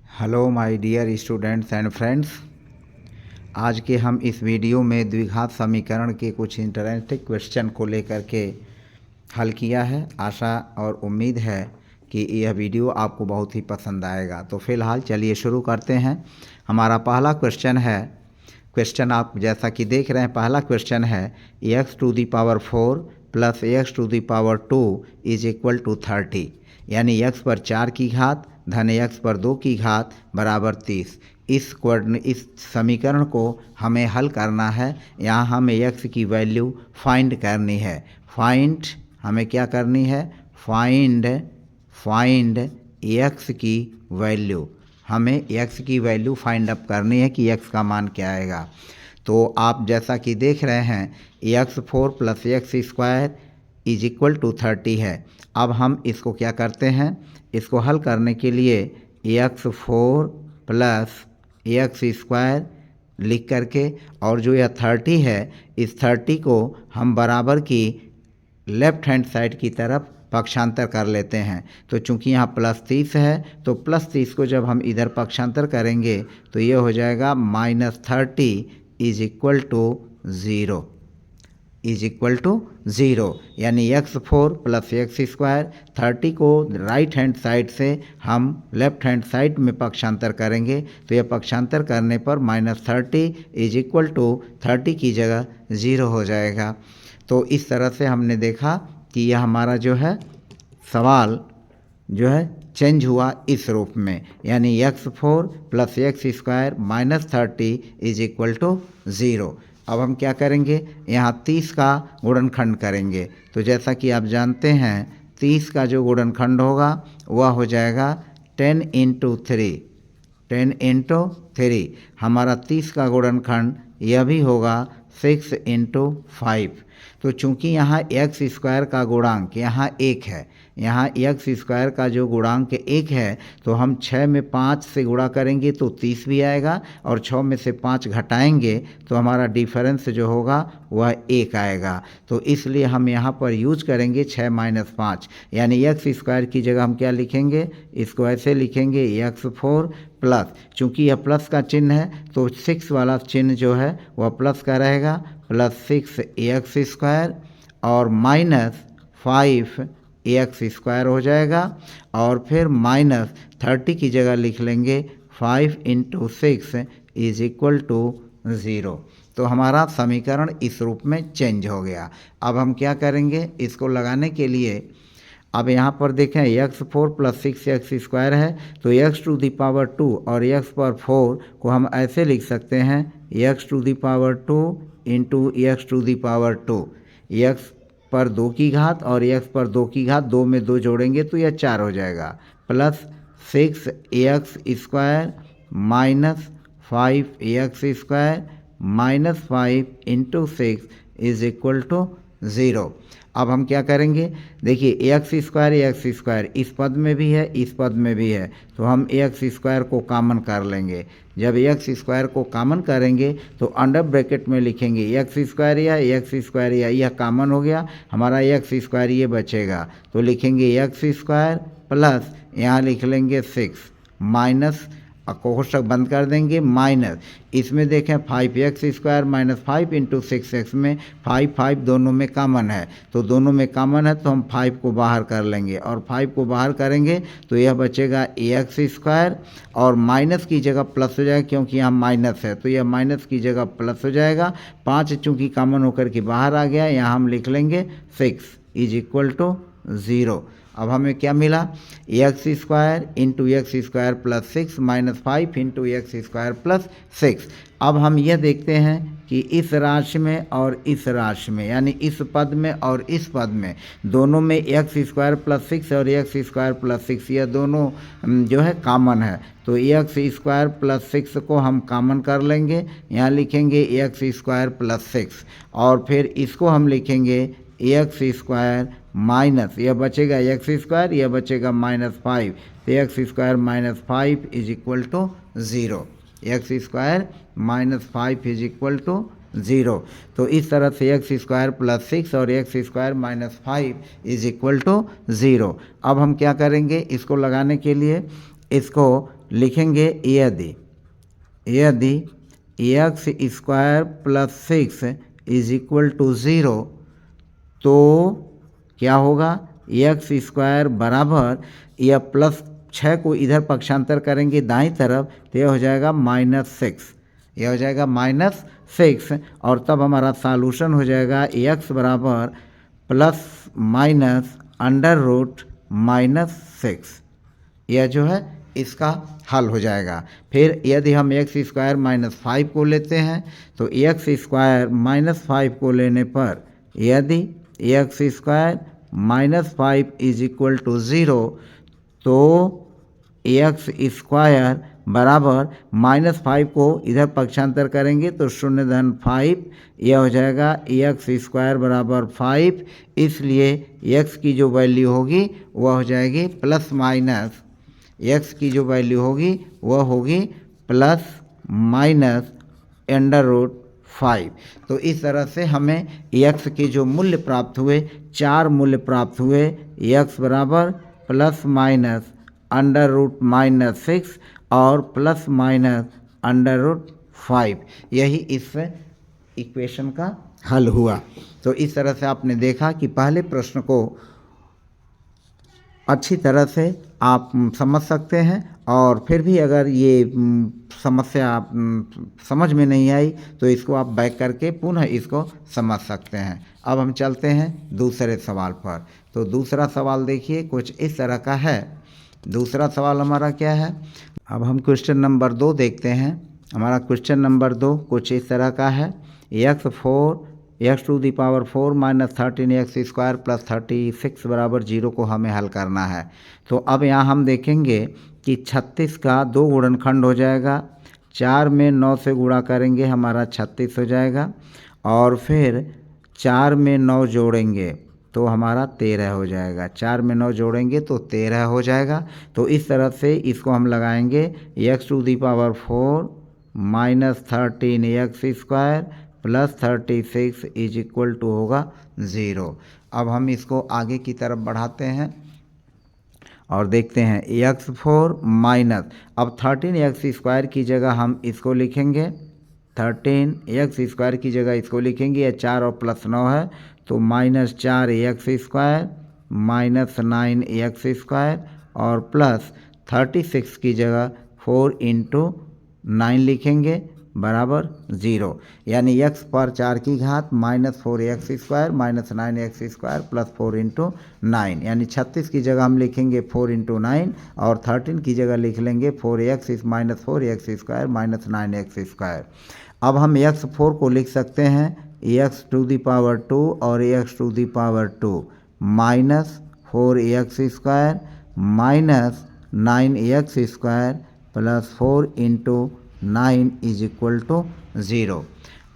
Hello my dear students and friends. आज के हम इस वीडियो में द्विघात समीकरण के कुछ इंटरेस्टिंग क्वेश्चन को लेकर के हल किया है। आशा और उम्मीद है कि यह वीडियो आपको बहुत ही पसंद आएगा। तो फिलहाल चलिए शुरू करते हैं। हमारा पहला क्वेश्चन है, क्वेश्चन आप जैसा कि देख रहे हैं, पहला क्वेश्चन है x⁴ plus x⁴ 2 is equal to 30, यानी x पर 4 की घात धन x पर 2 की घात बराबर 30। इस समीकरण को हमें हल करना है। यहाँ हमें x की वैल्यू फाइंड करनी है। हमें क्या करनी है? फाइंड x की वैल्यू। हमें x की वैल्यू फाइंड अप करनी है कि x का मान क्या आएगा। तो आप जैसा कि देख रहे हैं x4 plus x² is equal to 30 है। अब हम इसको क्या करते हैं, इसको हल करने के लिए x4 प्लस x² लिख करके, और जो यह 30 है, इस 30 को हम बराबर की लेफ्ट हैंड साइड की तरफ पक्षांतर कर लेते हैं। तो चूंकि यहाँ प्लस 30 है, तो प्लस 30 को जब हम इधर पक्षांतर करेंगे तो ये हो जाएगा -30 इज इक्वल टू 0, यानी x4 प्लस x²। 30 को राइट हैंड साइड से हम लेफ्ट हैंड साइड में पक्षांतर करेंगे तो यह पक्षांतर करने पर -30 इज इक्वल टू 30 की जगह 0 हो जाएगा। तो इस तरह से हमने देखा कि यह हमारा जो है सवाल जो है चेंज हुआ इस रूप में, यानी x4 plus x² -30 is equal to 0। अब हम क्या करेंगे, यहाँ 30 का गुणनखंड करेंगे। तो जैसा कि आप जानते हैं 30 का जो गुणनखंड होगा वह हो जाएगा 10 × 3। हमारा 30 का गुणनखंड यह भी होगा 6 × 5। तो चूंकि यहाँ x² का गुणांक यहाँ 1 है, यहाँ x² का जो गुणांक 1 है, तो हम 6 में 5 से गुणा करेंगे तो 30 भी आएगा, और 6 में से 5 घटाएंगे तो हमारा डिफरेंस जो होगा वह 1 आएगा। तो इसलिए हम यहाँ पर यूज करेंगे 6 - 5, यानी x² की जगह हम क्या लिखेंगे, इसको ऐसे लिखेंगे x4 प्लस, चूँकि यह प्लस का चिन्ह है तो 6 वाला चिन्ह जो है वह प्लस का रहेगा, प्लस 6x² और -5x² हो जाएगा, और फिर -30 की जगह लिख लेंगे 5 × 6 इज इक्वल टू 0। तो हमारा समीकरण इस रूप में चेंज हो गया। अब हम क्या करेंगे, इसको लगाने के लिए अब यहाँ पर देखें x4 प्लस 6x² है, तो x⁴ और x4 को हम ऐसे लिख सकते हैं x⁴ × x⁴, x पर 2 की घात और x पर 2 की घात, 2 में 2 जोड़ेंगे तो यह 4 हो जाएगा, plus 6x² minus 5x² -5 × 6 is equal to 0। अब हम क्या करेंगे, देखिए x² इस पद में भी है, इस पद में भी है, तो हम x² को कॉमन कर लेंगे। जब x² को कॉमन करेंगे तो अंडर ब्रैकेट में लिखेंगे x² या यह कॉमन हो गया, हमारा x² ये बचेगा, तो लिखेंगे x² प्लस यहाँ लिख लेंगे 6 माइनस, कोष्ठक बंद कर देंगे, माइनस इसमें देखें 5x² -5 × 6x में 5 दोनों में कॉमन है, तो दोनों में कॉमन है तो हम 5 को बाहर कर लेंगे, और 5 को बाहर करेंगे तो यह बचेगा x², और माइनस की जगह प्लस हो जाएगा, क्योंकि यहाँ माइनस है तो यह माइनस की जगह प्लस हो जाएगा। 5 चूँकि कॉमन होकर के बाहर आ गया, यहाँ हम लिख लेंगे 6 इज इक्वल टू 0। अब हमें क्या मिला, x² × x² plus 6 -5 × x² plus 6। अब हम यह देखते हैं कि इस राशि में और इस राशि में, यानी इस पद में और इस पद में, दोनों में x² प्लस 6 और x² प्लस 6 यह दोनों जो है कॉमन है, तो x² प्लस 6 को हम कॉमन कर लेंगे, यहाँ लिखेंगे x² प्लस 6, और फिर इसको हम लिखेंगे x² माइनस, यह बचेगा x², यह बचेगा -5, तो x² -5 is equal to 0, x² -5 is equal to 0। तो इस तरह से x² प्लस 6 और x² -5 इज इक्वल टू 0। अब हम क्या करेंगे, इसको लगाने के लिए इसको लिखेंगे यदि x square plus 6 is equal to 0 तो क्या होगा, एक्स स्क्वायर बराबर या प्लस 6 को इधर पक्षांतर करेंगे दाईं तरफ तो यह हो जाएगा -6, यह हो जाएगा -6 और तब हमारा सॉल्यूशन हो जाएगा एक्स बराबर प्लस माइनस अंडर रूट -6, यह जो है इसका हल हो जाएगा। फिर यदि हम एक्स स्क्वायर -5 को लेते हैं तो एक्स स्क्वायर -5 को लेने पर यदि x square -5 is equal to 0 तो एक्स स्क्वायर बराबर -5 को इधर पक्षांतर करेंगे तो 0.5, यह हो जाएगा एक्स स्क्वायर बराबर 5, इसलिए एक्स की जो वैल्यू होगी वह हो जाएगी प्लस माइनस, एक्स की जो वैल्यू होगी वह होगी प्लस माइनस अंडर रूट 5। तो इस तरह से हमें एक्स के जो मूल्य प्राप्त हुए, 4 मूल्य प्राप्त हुए, एक्स बराबर प्लस माइनस अंडर रूट -6 और प्लस माइनस अंडर रूट 5, यही इस इक्वेशन का हल हुआ। तो इस तरह से आपने देखा कि पहले प्रश्न को अच्छी तरह से आप समझ सकते हैं और फिर भी अगर ये समस्या समझ में नहीं आई तो इसको आप बैक करके पुनः इसको समझ सकते हैं। अब हम चलते हैं दूसरे सवाल पर। तो दूसरा सवाल देखिए कुछ इस तरह का है। दूसरा सवाल हमारा क्या है, अब हम क्वेश्चन नंबर 2 देखते हैं। हमारा क्वेश्चन नंबर 2 कुछ इस तरह का है, x to the power 4 minus 13x square plus 36 बराबर 0 को हमें हल करना है। तो अब यहाँ हम देखेंगे कि 36 का 2 गुणनखंड हो जाएगा, 4 में 9 से गुणा करेंगे हमारा 36 हो जाएगा और फिर 4 में 9 जोड़ेंगे तो हमारा 13 हो जाएगा, 4 में 9 जोड़ेंगे तो 13 हो जाएगा। तो इस तरह से इसको हम लगाएंगे x to the power 4 minus 13x square plus 36 is equal to होगा 0। अब हम इसको आगे की तरफ बढ़ाते हैं और देखते हैं x4 माइनस, अब 13x स्क्वायर की जगह हम इसको लिखेंगे, 13x स्क्वायर की जगह इसको लिखेंगे, या 4 और प्लस 9 है तो -4x square minus 9x square और प्लस 36 की जगह 4 इंटू 9 लिखेंगे बराबर 0, यानी x पर 4 की घात -4x square minus 9x square plus 4 into 9, यानी 36 की जगह हम लिखेंगे 4 इंटू 9 और 13 की जगह लिख लेंगे 4x minus 4x square minus 9x square. अब हम x4 को लिख सकते हैं x टू दी पावर 2 और x to the power 2 minus 4x square minus 9x square plus 4 into 9 is equal to 0।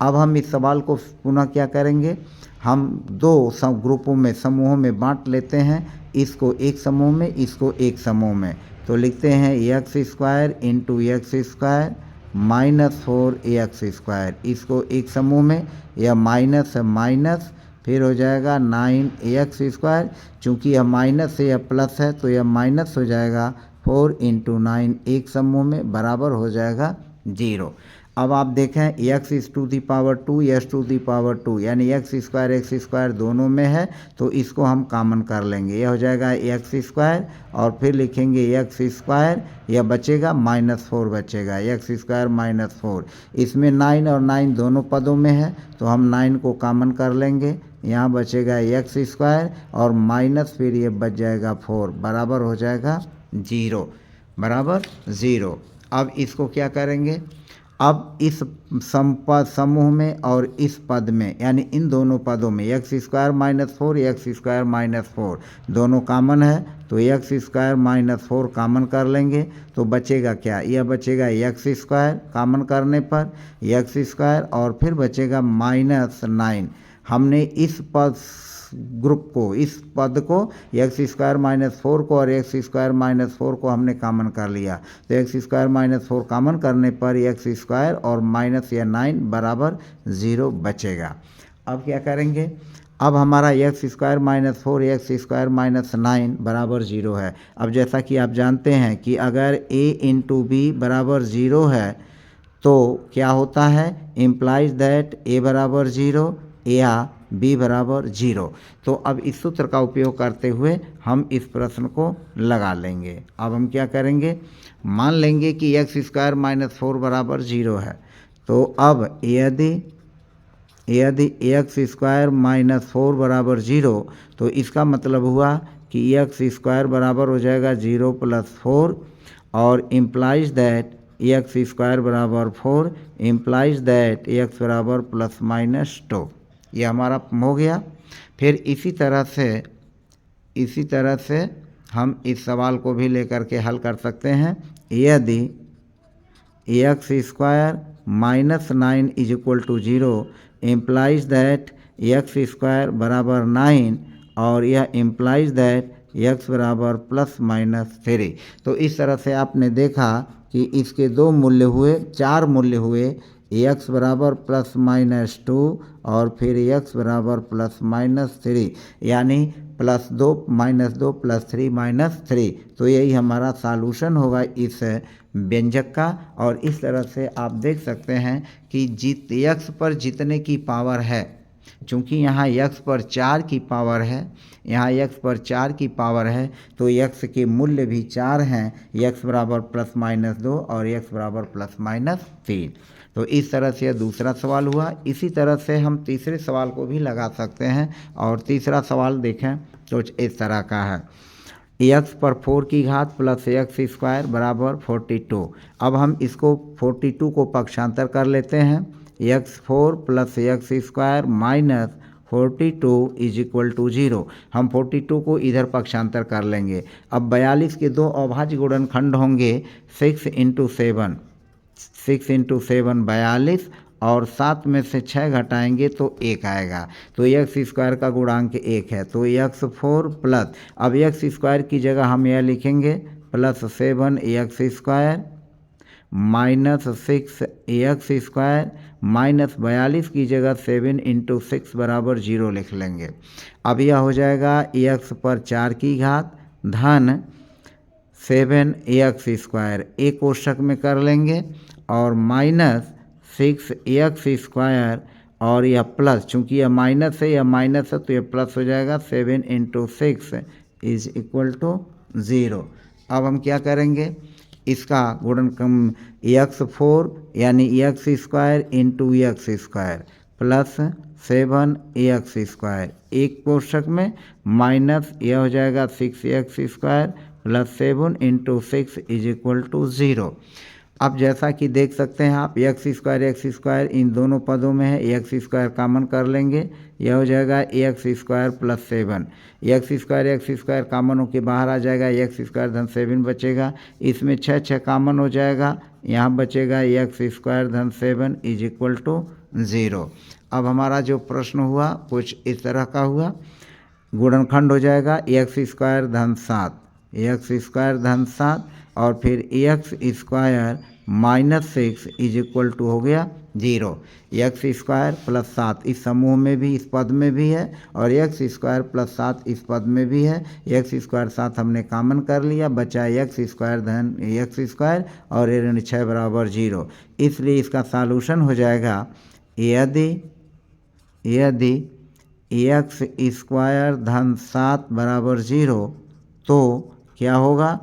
अब हम इस सवाल को पुनः क्या करेंगे, हम 2 ग्रुपों में समूहों में बांट लेते हैं, इसको एक समूह में, इसको एक समूह में। तो लिखते हैं x square into x square minus 4x square, इसको एक समूह में, यह माइनस है माइनस, फिर हो जाएगा 9x स्क्वायर, चूँकि यह माइनस है यह प्लस है तो यह माइनस हो जाएगा 4 इंटू 9 एक समूह में बराबर हो जाएगा 0। अब आप देखें x to the power 2 x to the power 2 यानी x स्क्वायर दोनों में है तो इसको हम कॉमन कर लेंगे, यह हो जाएगा x स्क्वायर और फिर लिखेंगे x स्क्वायर, यह बचेगा -4 बचेगा, x स्क्वायर -4, इसमें 9 और 9 दोनों पदों में है तो हम 9 को कॉमन कर लेंगे, यहाँ बचेगा x स्क्वायर और माइनस फिर ये बच जाएगा 4 बराबर हो जाएगा 0 बराबर 0। अब इसको क्या करेंगे, अब इस समूह में और इस पद में यानी इन दोनों पदों में x स्क्वायर -4 x स्क्वायर -4 दोनों कॉमन है तो x स्क्वायर -4 कॉमन कर लेंगे तो बचेगा क्या, यह बचेगा x स्क्वायर कॉमन करने पर x स्क्वायर और फिर बचेगा -9। हमने इस पद ग्रुप को, इस पद को x स्क्वायर -4 को और x स्क्वायर -4 को हमने कॉमन कर लिया तो x स्क्वायर -4 कॉमन करने पर x स्क्वायर और माइनस या 9 बराबर 0 बचेगा। अब क्या करेंगे, अब हमारा x square minus 4 square minus 9 बराबर 0 है। अब जैसा कि आप जानते हैं कि अगर a इंटू बी बराबर 0 है तो क्या होता है, इम्प्लाइज दैट a बराबर 0 या b बराबर 0। तो अब इस सूत्र का उपयोग करते हुए हम इस प्रश्न को लगा लेंगे। अब हम क्या करेंगे, मान लेंगे कि एक्स स्क्वायर माइनस 4 बराबर 0 है। तो अब यदि एक्स स्क्वायर माइनस 4 बराबर 0, तो इसका मतलब हुआ कि एक्स स्क्वायर बराबर हो जाएगा 0 प्लस 4 और इम्प्लाइज दैट एक्स स्क्वायर बराबर 4 इम्प्लाइज दैट एक्स बराबर प्लस माइनस 2। ये हमारा हो गया। फिर इसी तरह से हम इस सवाल को भी लेकर के हल कर सकते हैं। यदि x square minus 9 is equal to 0 implies that x square बराबर 9 और यह इम्प्लाइज दैट एक्स बराबर प्लस माइनस 3। तो इस तरह से आपने देखा कि इसके चार मूल्य हुए, एक्स बराबर प्लस माइनस 2 और फिर एक्स बराबर प्लस माइनस 3, यानी प्लस 2 माइनस 2 प्लस 3 माइनस 3। तो यही हमारा सॉल्यूशन होगा इस व्यंजक का। और इस तरह से आप देख सकते हैं कि एक्स पर जितने की पावर है, चूँकि यहाँ x पर 4 की पावर है, यहाँ x पर 4 की पावर है, तो x के मूल्य भी 4 हैं, x बराबर प्लस माइनस 2 और x बराबर प्लस माइनस 3। तो इस तरह से यह दूसरा सवाल हुआ। इसी तरह से हम तीसरे सवाल को भी लगा सकते हैं। और तीसरा सवाल देखें तो इस तरह का है, एक्स पर 4 की घात प्लस एक्स स्क्वायर बराबर 42। अब हम इसको 42 को पक्षांतर कर लेते हैं। x4 plus x square minus 42 is equal to 0। हम 42 को इधर पक्षांतर कर लेंगे। अब 42 के दो अभाज्य गुणनखंड होंगे 6 इंटू 7, 6 इंटू 7 42 और 7 में से 6 घटाएंगे तो 1 आएगा। तो एक्स स्क्वायर का गुणांक 1 है। तो x4 प्लस, अब एक्स स्क्वायर की जगह हम यह लिखेंगे plus 7 x square minus 6 x square minus 42 की जगह 7 इंटू 6 बराबर 0 लिख लेंगे। अब यह हो जाएगा एक्स पर 4 की घात धन 7 एक्स स्क्वायर, एक कोष्ठक में कर लेंगे, और माइनस 6 एक्स स्क्वायर और यह प्लस, चूँकि यह माइनस है यह माइनस है तो यह प्लस हो जाएगा 7 इंटू 6 इज इक्वल टू 0। अब हम क्या करेंगे, इसका गुणनखंड x4 यानी x square into x square plus 7 x square, एक कोष्ठक में, माइनस यह हो जाएगा 6 x square plus 7 into 6 is equal to 0। अब जैसा कि देख सकते हैं आप, एक्स स्क्वायर इन दोनों पदों में है, एक्स स्क्वायर कॉमन कर लेंगे, यह हो जाएगा x square plus 7। X square common होकर बाहर आ जाएगा, एक्स स्क्वायर धन 7 बचेगा, इसमें 6 कॉमन हो जाएगा, यहाँ बचेगा एक्स स्क्वायर धन 7 इज इक्वल टू 0। अब हमारा जो प्रश्न हुआ कुछ इस तरह का हुआ, गुणनखंड हो जाएगा एक्स स्क्वायर धन 7, एक्स स्क्वायर धन 7 और फिर x square minus 6 is equal to हो गया 0। एक्स स्क्वायर प्लस 7 इस समूह में भी, इस पद में भी है, और एक्स स्क्वायर प्लस 7 इस पद में भी है। एक्स स्क्वायर 7 हमने कॉमन कर लिया, बचा एक्स स्क्वायर धन एक्स स्क्वायर और ऋण 6 बराबर 0। इसलिए इसका सॉल्यूशन हो जाएगा, यदि एक्स स्क्वायर धन 7 बराबर 0 तो क्या होगा,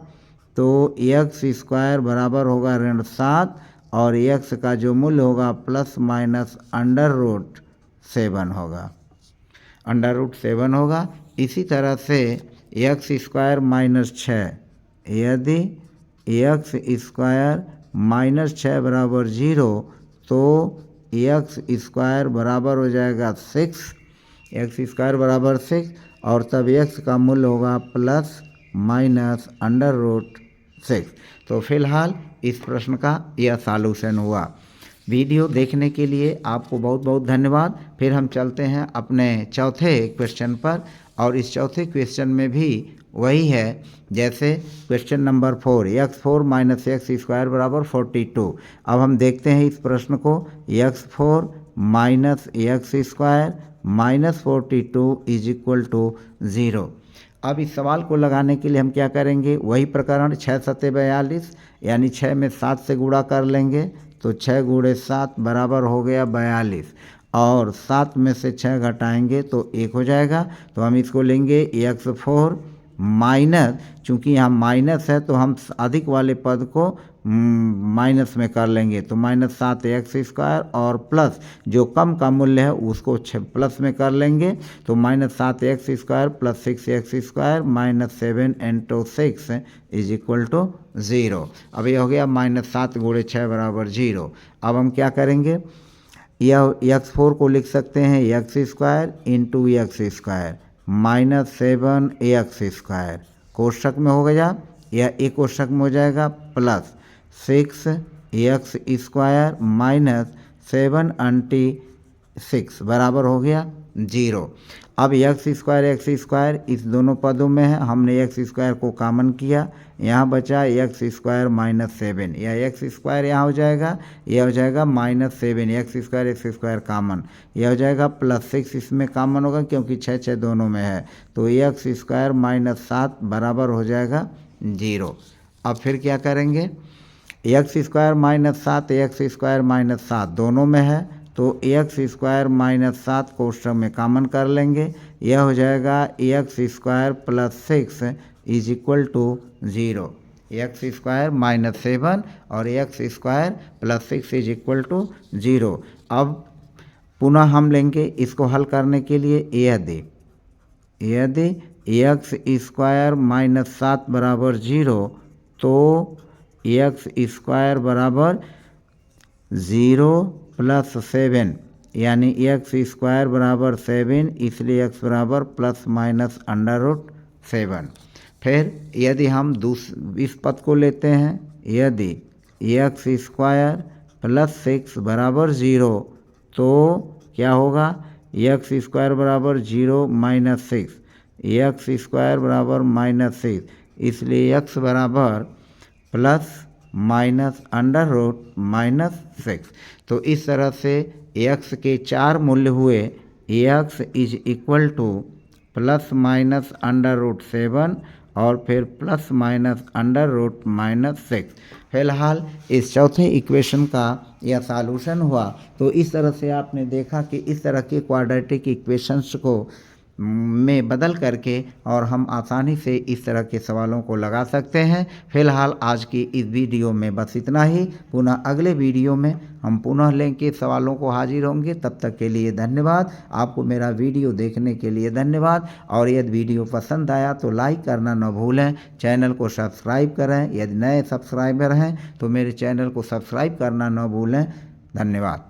तो एक्स स्क्वायर बराबर होगा ऋण 7 और एक्स का जो मूल्य होगा प्लस माइनस अंडर रूट 7 होगा, अंडर रूट 7 होगा। इसी तरह से एक्स स्क्वायर माइनस 6, यदि एक्स स्क्वायर माइनस 6 बराबर 0 तो एक्स स्क्वायर बराबर हो जाएगा 6, एक्स स्क्वायर बराबर 6 और तब एक्स का मूल्य होगा प्लस माइनस अंडर रूट 6। तो फिलहाल इस प्रश्न का यह सॉल्यूशन हुआ। वीडियो देखने के लिए आपको बहुत बहुत धन्यवाद। फिर हम चलते हैं अपने चौथे क्वेश्चन पर, और इस चौथे क्वेश्चन में भी वही है जैसे question number 4, x4 minus x square बराबर 42। अब हम देखते हैं इस प्रश्न को, x4 minus x square -42 is equal to 0। अब इस सवाल को लगाने के लिए हम क्या करेंगे, वही प्रकरण 6 सत्ते 42 यानी 6 में 7 से गुणा कर लेंगे तो 6 गुणे 7 बराबर हो गया 42 और 7 में से 6 घटाएंगे तो 1 हो जाएगा। तो हम इसको लेंगे x4 माइनस, चूँकि यहाँ माइनस है तो हम अधिक वाले पद को माइनस में कर लेंगे तो -7x² और प्लस जो कम का मूल्य है उसको प्लस में कर लेंगे तो -7x² plus 6x² -7 × 6 is equal to 0। अब ये हो गया -7 × 6 बराबर 0। अब हम क्या करेंगे, यह x4 को लिख सकते हैं x² × x² -7ax² कोष्ठक में हो गया, यह एक कोष्ठक में हो जाएगा प्लस 6x² -7 × 6 बराबर हो गया 0। अब x² इस दोनों पदों में है, हमने x² को कॉमन किया, यहाँ बचा x² -7, यह x² यहाँ हो जाएगा, यह हो जाएगा -7 x² कॉमन, यह हो जाएगा +6 इसमें कॉमन होगा क्योंकि 6 दोनों में है तो x² -7 बराबर हो जाएगा 0। अब फिर क्या करेंगे, x² -7 -7 दोनों में है तो x² -7 कोष्ठक में कॉमन कर लेंगे, यह हो जाएगा x² + 6 is equal to 0। x² -7 और x² + 6 इज इक्वल टू 0। अब पुनः हम लेंगे इसको हल करने के लिए, यदि x² -7 बराबर 0 तो x² बराबर 0 + 7 यानी x² बराबर 7, इसलिए x बराबर ±√7। फिर यदि हम इस पद को लेते हैं, यदि x² + 6 बराबर 0 तो क्या होगा, x² बराबर 0 - 6, x² बराबर -6, इसलिए x बराबर ±√6। तो इस तरह से x के 4 मूल्य हुए, x इज इक्वल टू ±√7 और फिर ±√6। फिलहाल इस चौथे इक्वेशन का यह सॉल्यूशन हुआ। तो इस तरह से आपने देखा कि इस तरह के क्वाड्रेटिक इक्वेशंस को में बदल करके और हम आसानी से इस तरह के सवालों को लगा सकते हैं। फिलहाल आज की इस वीडियो में बस इतना ही। पुनः अगले वीडियो में हम पुनः लेके सवालों को हाजिर होंगे। तब तक के लिए धन्यवाद। आपको मेरा वीडियो देखने के लिए धन्यवाद। और यदि वीडियो पसंद आया तो लाइक करना न भूलें, चैनल को सब्सक्राइब करें। यदि नए सब्सक्राइबर हैं तो मेरे चैनल को सब्सक्राइब करना न भूलें। धन्यवाद।